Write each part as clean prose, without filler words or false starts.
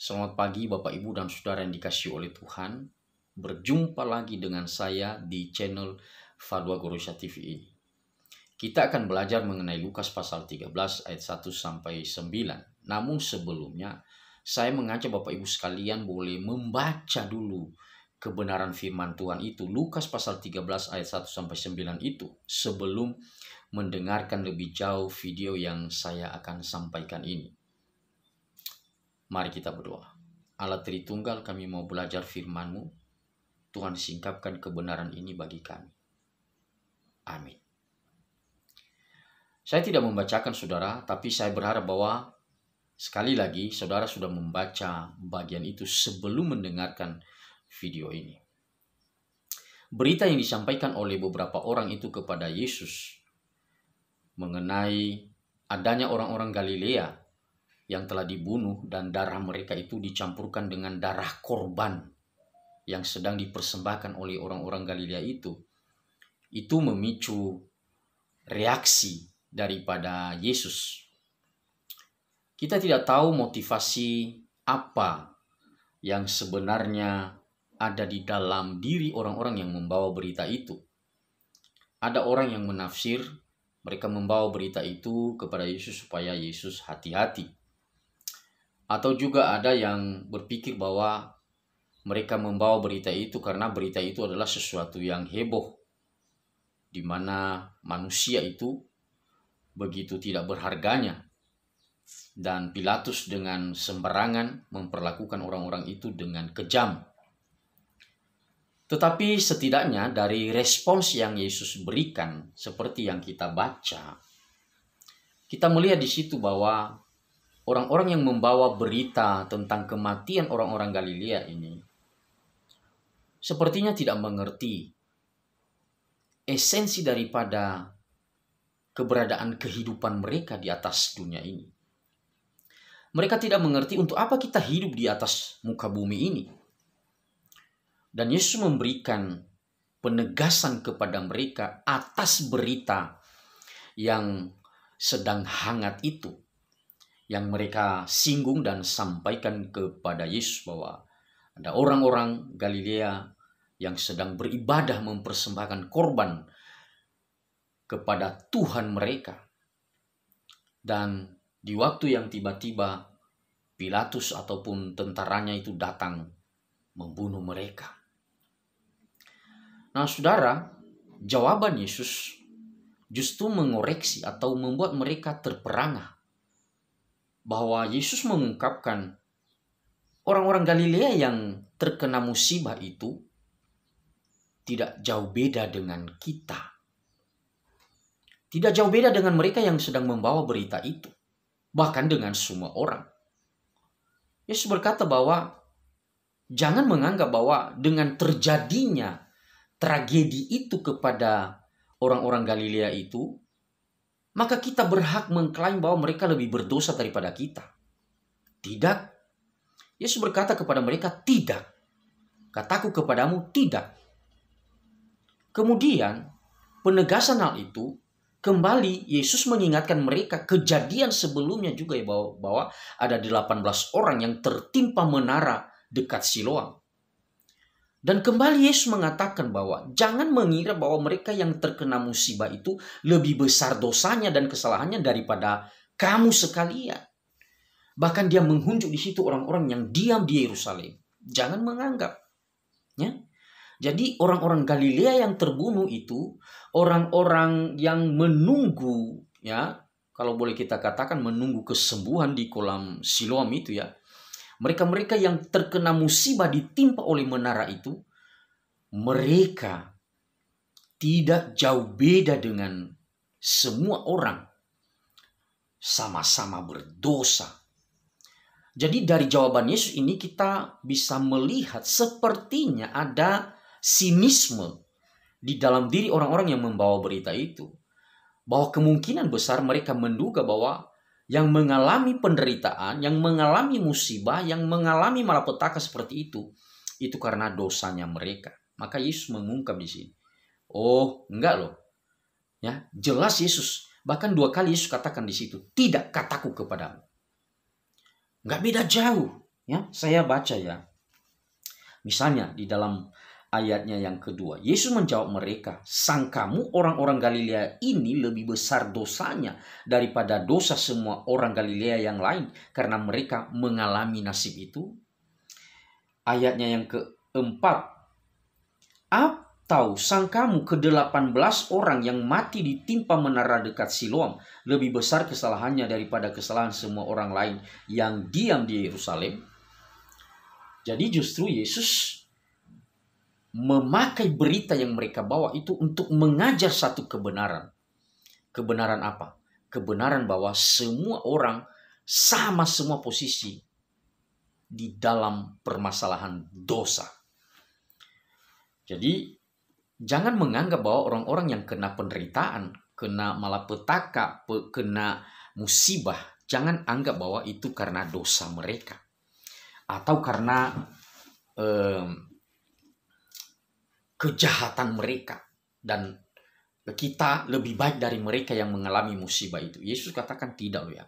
Selamat pagi Bapak Ibu dan Saudara yang dikasihi oleh Tuhan. Berjumpa lagi dengan saya di channel Fadwa Gorosa TV ini. Kita akan belajar mengenai Lukas pasal 13 ayat 1 sampai 9. Namun sebelumnya saya mengajak Bapak Ibu sekalian boleh membaca dulu kebenaran firman Tuhan itu. Lukas pasal 13 ayat 1 sampai 9 itu sebelum mendengarkan lebih jauh video yang saya akan sampaikan ini. Mari kita berdoa. Allah Tritunggal, kami mau belajar firman-Mu. Tuhan singkapkan kebenaran ini bagi kami. Amin. Saya tidak membacakan saudara, tapi saya berharap bahwa sekali lagi saudara sudah membaca bagian itu sebelum mendengarkan video ini. Berita yang disampaikan oleh beberapa orang itu kepada Yesus mengenai adanya orang-orang Galilea yang telah dibunuh dan darah mereka itu dicampurkan dengan darah korban yang sedang dipersembahkan oleh orang-orang Galilea itu memicu reaksi daripada Yesus. Kita tidak tahu motivasi apa yang sebenarnya ada di dalam diri orang-orang yang membawa berita itu. Ada orang yang menafsir mereka membawa berita itu kepada Yesus supaya Yesus hati-hati. Atau juga ada yang berpikir bahwa mereka membawa berita itu karena berita itu adalah sesuatu yang heboh, di mana manusia itu begitu tidak berharganya, dan Pilatus dengan sembarangan memperlakukan orang-orang itu dengan kejam. Tetapi setidaknya dari respons yang Yesus berikan seperti yang kita baca, kita melihat di situ bahwa orang-orang yang membawa berita tentang kematian orang-orang Galilea ini sepertinya tidak mengerti esensi daripada keberadaan kehidupan mereka di atas dunia ini. Mereka tidak mengerti untuk apa kita hidup di atas muka bumi ini. Dan Yesus memberikan penegasan kepada mereka atas berita yang sedang hangat itu, yang mereka singgung dan sampaikan kepada Yesus bahwa ada orang-orang Galilea yang sedang beribadah mempersembahkan korban kepada Tuhan mereka. Dan di waktu yang tiba-tiba Pilatus ataupun tentaranya itu datang membunuh mereka. Nah saudara, jawaban Yesus justru mengoreksi atau membuat mereka terperangah. Bahwa Yesus mengungkapkan orang-orang Galilea yang terkena musibah itu tidak jauh beda dengan kita. Tidak jauh beda dengan mereka yang sedang membawa berita itu. Bahkan dengan semua orang. Yesus berkata bahwa jangan menganggap bahwa dengan terjadinya tragedi itu kepada orang-orang Galilea itu, maka kita berhak mengklaim bahwa mereka lebih berdosa daripada kita. Tidak. Yesus berkata kepada mereka, tidak. Kataku kepadamu, tidak. Kemudian, penegasan hal itu, kembali Yesus mengingatkan mereka kejadian sebelumnya juga ya, bahwa ada 18 orang yang tertimpa menara dekat Siloam. Dan kembali Yesus mengatakan bahwa jangan mengira bahwa mereka yang terkena musibah itu lebih besar dosanya dan kesalahannya daripada kamu sekalian. Bahkan dia menghunjuk di situ orang-orang yang diam di Yerusalem. Jangan menganggap. Ya. Jadi orang-orang Galilea yang terbunuh itu orang-orang yang menunggu, ya, kalau boleh kita katakan menunggu kesembuhan di kolam Siloam itu ya. Mereka-mereka yang terkena musibah ditimpa oleh menara itu, mereka tidak jauh beda dengan semua orang. Sama-sama berdosa. Jadi dari jawaban Yesus ini kita bisa melihat sepertinya ada sinisme di dalam diri orang-orang yang membawa berita itu. Bahwa kemungkinan besar mereka menduga bahwa yang mengalami penderitaan, yang mengalami musibah, yang mengalami malapetaka seperti itu karena dosanya mereka. Maka Yesus mengungkap di sini. Oh, enggak loh. Ya, jelas Yesus. Bahkan 2 kali Yesus katakan di situ, tidak kataku kepadamu. Enggak beda jauh. Ya, saya baca ya. Misalnya di dalam ayatnya yang kedua, Yesus menjawab mereka, "Sangkamu orang-orang Galilea ini lebih besar dosanya daripada dosa semua orang Galilea yang lain karena mereka mengalami nasib itu?" Ayatnya yang keempat, "Atau sangkamu ke-18 orang yang mati ditimpa menara dekat Siloam lebih besar kesalahannya daripada kesalahan semua orang lain yang diam di Yerusalem?" Jadi justru Yesus memakai berita yang mereka bawa itu untuk mengajar satu kebenaran. Kebenaran apa? Kebenaran bahwa semua orang sama semua posisi di dalam permasalahan dosa. Jadi jangan menganggap bahwa orang-orang yang kena penderitaan, kena malapetaka, kena musibah, jangan anggap bahwa itu karena dosa mereka. Atau karena kejahatan mereka. Dan kita lebih baik dari mereka yang mengalami musibah itu. Yesus katakan tidak loh ya.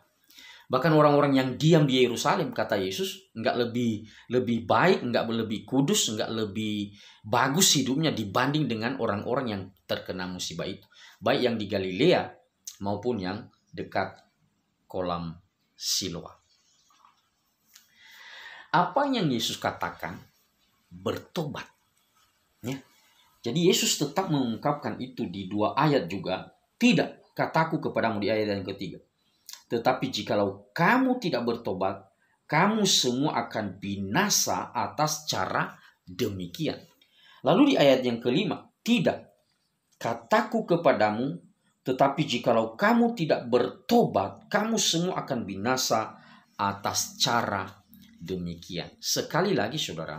Bahkan orang-orang yang diam di Yerusalem, kata Yesus, enggak lebih baik, enggak lebih kudus, enggak lebih bagus hidupnya dibanding dengan orang-orang yang terkena musibah itu. Baik yang di Galilea maupun yang dekat kolam Siloam. Apa yang Yesus katakan? Bertobat. Ya. Jadi Yesus tetap mengungkapkan itu di 2 ayat juga. Tidak, kataku kepadamu di ayat yang ketiga. Tetapi jikalau kamu tidak bertobat, kamu semua akan binasa atas cara demikian. Lalu di ayat yang kelima, tidak, kataku kepadamu, tetapi jikalau kamu tidak bertobat, kamu semua akan binasa atas cara demikian. Sekali lagi saudara,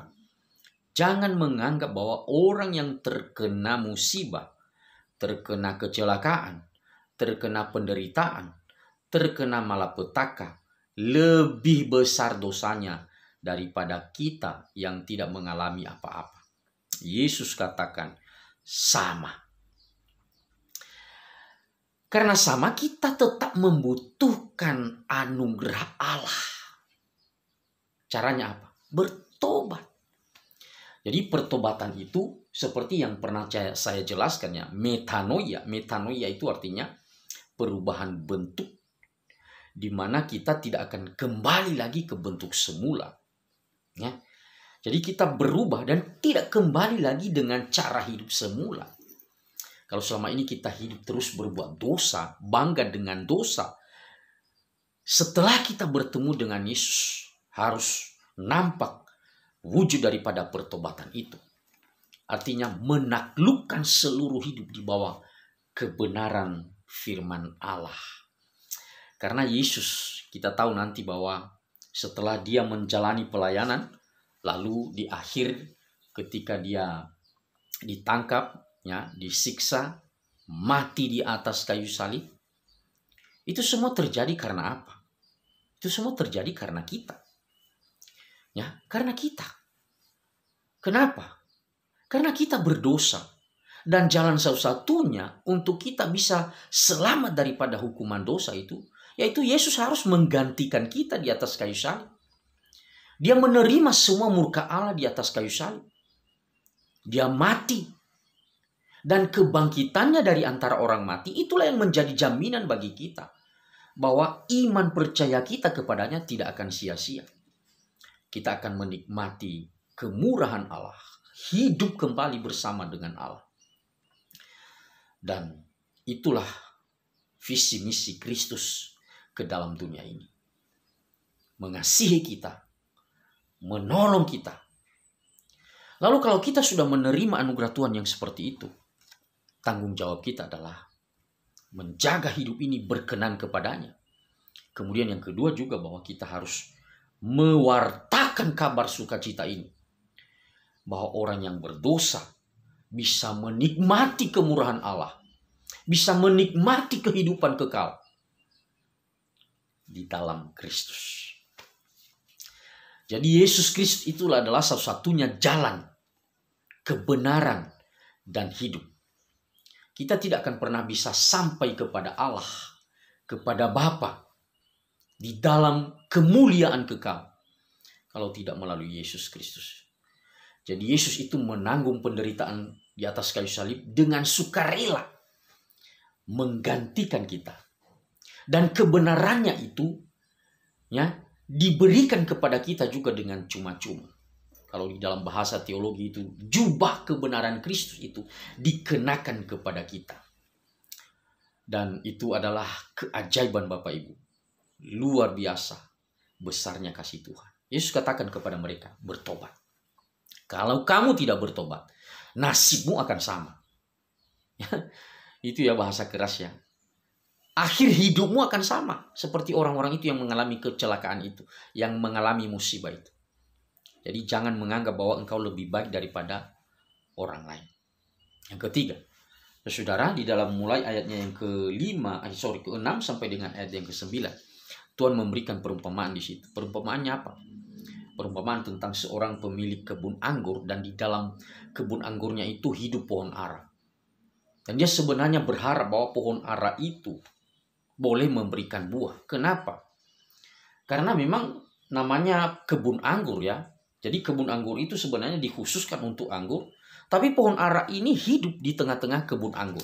jangan menganggap bahwa orang yang terkena musibah, terkena kecelakaan, terkena penderitaan, terkena malapetaka, lebih besar dosanya daripada kita yang tidak mengalami apa-apa. Yesus katakan sama. Karena sama, kita tetap membutuhkan anugerah Allah. Caranya apa? Bertobat. Jadi pertobatan itu seperti yang pernah saya jelaskan ya, metanoia. Metanoia itu artinya perubahan bentuk, di mana kita tidak akan kembali lagi ke bentuk semula. Ya. Jadi kita berubah dan tidak kembali lagi dengan cara hidup semula. Kalau selama ini kita hidup terus berbuat dosa, bangga dengan dosa, setelah kita bertemu dengan Yesus, harus nampak wujud daripada pertobatan itu. Artinya menaklukkan seluruh hidup di bawah kebenaran firman Allah. Karena Yesus, kita tahu nanti bahwa setelah dia menjalani pelayanan, lalu di akhir ketika dia ditangkap, ya, disiksa, mati di atas kayu salib, itu semua terjadi karena apa? Itu semua terjadi karena kita. Ya, karena kita. Kenapa? Karena kita berdosa. Dan jalan satu-satunya untuk kita bisa selamat daripada hukuman dosa itu, yaitu Yesus harus menggantikan kita di atas kayu salib. Dia menerima semua murka Allah di atas kayu salib. Dia mati. Dan kebangkitannya dari antara orang mati, itulah yang menjadi jaminan bagi kita. Bahwa iman percaya kita kepadanya tidak akan sia-sia. Kita akan menikmati kemurahan Allah. Hidup kembali bersama dengan Allah. Dan itulah visi misi Kristus ke dalam dunia ini. Mengasihi kita. Menolong kita. Lalu kalau kita sudah menerima anugerah Tuhan yang seperti itu, tanggung jawab kita adalah menjaga hidup ini berkenan kepadanya. Kemudian yang kedua juga bahwa kita harus mewartakan kabar sukacita ini. Bahwa orang yang berdosa bisa menikmati kemurahan Allah. Bisa menikmati kehidupan kekal di dalam Kristus. Jadi Yesus Kristus itulah adalah satu-satunya jalan, kebenaran, dan hidup. Kita tidak akan pernah bisa sampai kepada Allah, kepada Bapa, di dalam kemuliaan kekal, kalau tidak melalui Yesus Kristus. Jadi Yesus itu menanggung penderitaan di atas kayu salib dengan sukarela, menggantikan kita. Dan kebenarannya itu ya diberikan kepada kita juga dengan cuma-cuma. Kalau di dalam bahasa teologi itu, jubah kebenaran Kristus itu dikenakan kepada kita. Dan itu adalah keajaiban Bapak Ibu. Luar biasa besarnya kasih Tuhan. Yesus katakan kepada mereka, bertobat. Kalau kamu tidak bertobat, nasibmu akan sama. Itu ya bahasa keras ya. Akhir hidupmu akan sama seperti orang-orang itu yang mengalami kecelakaan itu, yang mengalami musibah itu. Jadi jangan menganggap bahwa engkau lebih baik daripada orang lain. Yang ketiga, saudara, di dalam mulai ayatnya yang ke-6 sampai dengan ayat yang ke-9, Tuhan memberikan perumpamaan di situ. Perumpamaannya apa? Perumpamaan tentang seorang pemilik kebun anggur, dan di dalam kebun anggurnya itu hidup pohon ara. Dan dia sebenarnya berharap bahwa pohon ara itu boleh memberikan buah. Kenapa? Karena memang namanya kebun anggur ya. Jadi kebun anggur itu sebenarnya dikhususkan untuk anggur, tapi pohon ara ini hidup di tengah-tengah kebun anggur.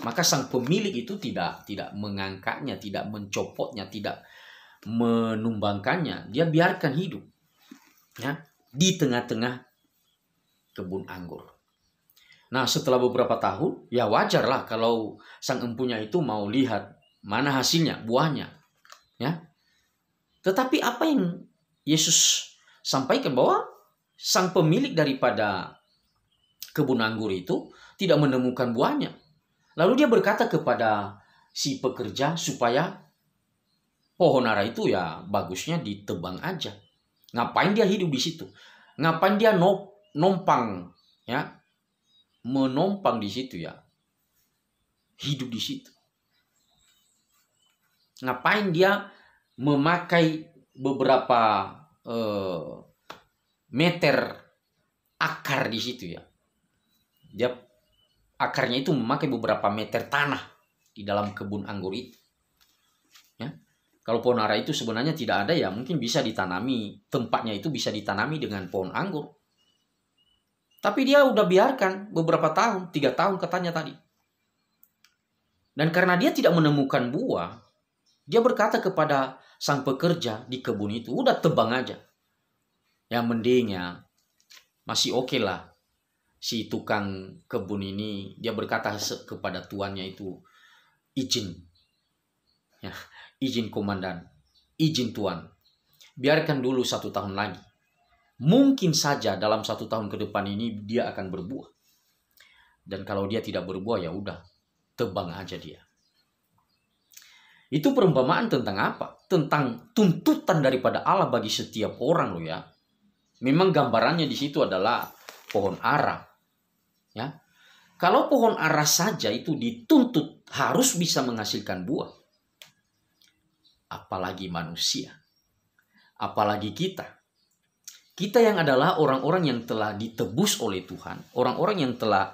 Maka sang pemilik itu tidak mengangkatnya, tidak mencopotnya, tidak menumbangkannya. Dia biarkan hidup ya di tengah-tengah kebun anggur. Nah, setelah beberapa tahun, ya wajarlah kalau sang empunya itu mau lihat mana hasilnya, buahnya. Ya. Tetapi apa yang Yesus sampaikan, bahwa sang pemilik daripada kebun anggur itu tidak menemukan buahnya. Lalu dia berkata kepada si pekerja supaya pohon ara itu ya bagusnya ditebang aja. Ngapain dia hidup di situ? Ngapain dia nompang ya? Menompang di situ ya. Hidup di situ. Ngapain dia memakai beberapa meter akar di situ ya. Dia akarnya itu memakai beberapa meter tanah di dalam kebun anggur itu. Ya. Kalau pohon ara itu sebenarnya tidak ada ya, mungkin bisa ditanami, tempatnya itu bisa ditanami dengan pohon anggur. Tapi dia udah biarkan beberapa tahun, 3 tahun katanya tadi. Dan karena dia tidak menemukan buah, dia berkata kepada sang pekerja di kebun itu, udah tebang aja. Yang mendingnya masih oke lah. Si tukang kebun ini, dia berkata kepada tuannya itu, izin. Ya, izin komandan, izin tuan. Biarkan dulu 1 tahun lagi. Mungkin saja dalam 1 tahun ke depan ini dia akan berbuah. Dan kalau dia tidak berbuah ya udah, tebang aja dia. Itu perumpamaan tentang apa? Tentang tuntutan daripada Allah bagi setiap orang loh ya. Memang gambarannya di situ adalah pohon ara. Ya. Kalau pohon ara saja itu dituntut harus bisa menghasilkan buah. Apalagi manusia. Apalagi kita. Kita yang adalah orang-orang yang telah ditebus oleh Tuhan, orang-orang yang telah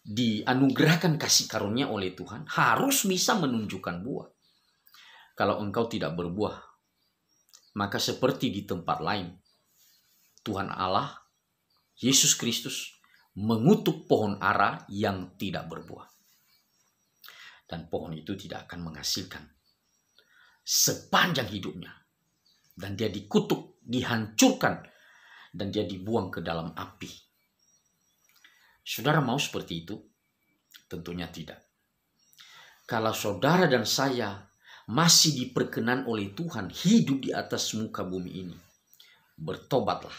dianugerahkan kasih karunia oleh Tuhan, harus bisa menunjukkan buah. Kalau engkau tidak berbuah, maka seperti di tempat lain, Tuhan Allah, Yesus Kristus, mengutuk pohon ara yang tidak berbuah. Dan pohon itu tidak akan menghasilkan sepanjang hidupnya. Dan dia dikutuk, dihancurkan, dan dia dibuang ke dalam api. Saudara mau seperti itu? Tentunya tidak. Kalau saudara dan saya masih diperkenan oleh Tuhan hidup di atas muka bumi ini, bertobatlah,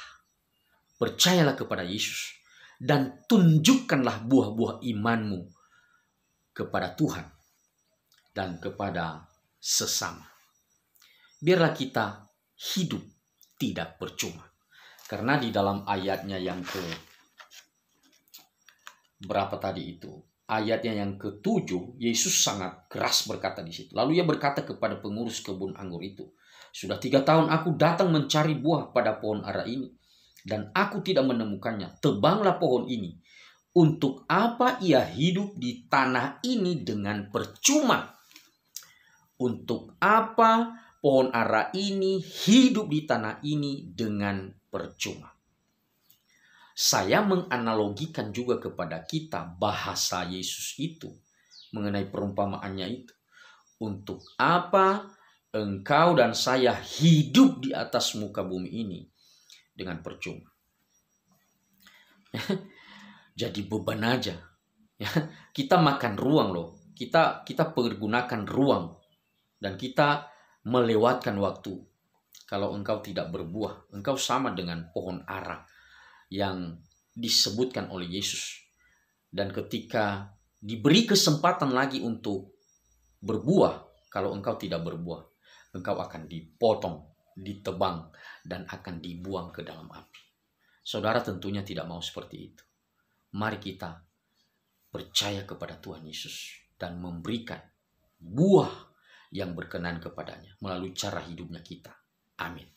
percayalah kepada Yesus, dan tunjukkanlah buah-buah imanmu kepada Tuhan dan kepada sesama. Biarlah kita hidup tidak percuma. Karena di dalam ayatnya yang berapa tadi itu? Ayatnya yang ke-7, Yesus sangat keras berkata di situ. Lalu ia berkata kepada pengurus kebun anggur itu, sudah 3 tahun aku datang mencari buah pada pohon ara ini, dan aku tidak menemukannya. Tebanglah pohon ini. Untuk apa ia hidup di tanah ini dengan percuma? Untuk apa pohon ara ini hidup di tanah ini dengan percuma. Saya menganalogikan juga kepada kita bahasa Yesus itu mengenai perumpamaannya itu. Untuk apa engkau dan saya hidup di atas muka bumi ini dengan percuma? Jadi beban aja. Kita makan ruang loh. Kita pergunakan ruang dan kita melewatkan waktu. Kalau engkau tidak berbuah, engkau sama dengan pohon ara yang disebutkan oleh Yesus. Dan ketika diberi kesempatan lagi untuk berbuah, kalau engkau tidak berbuah, engkau akan dipotong, ditebang, dan akan dibuang ke dalam api. Saudara tentunya tidak mau seperti itu. Mari kita percaya kepada Tuhan Yesus dan memberikan buah yang berkenan kepadanya melalui cara hidupnya kita. Amin.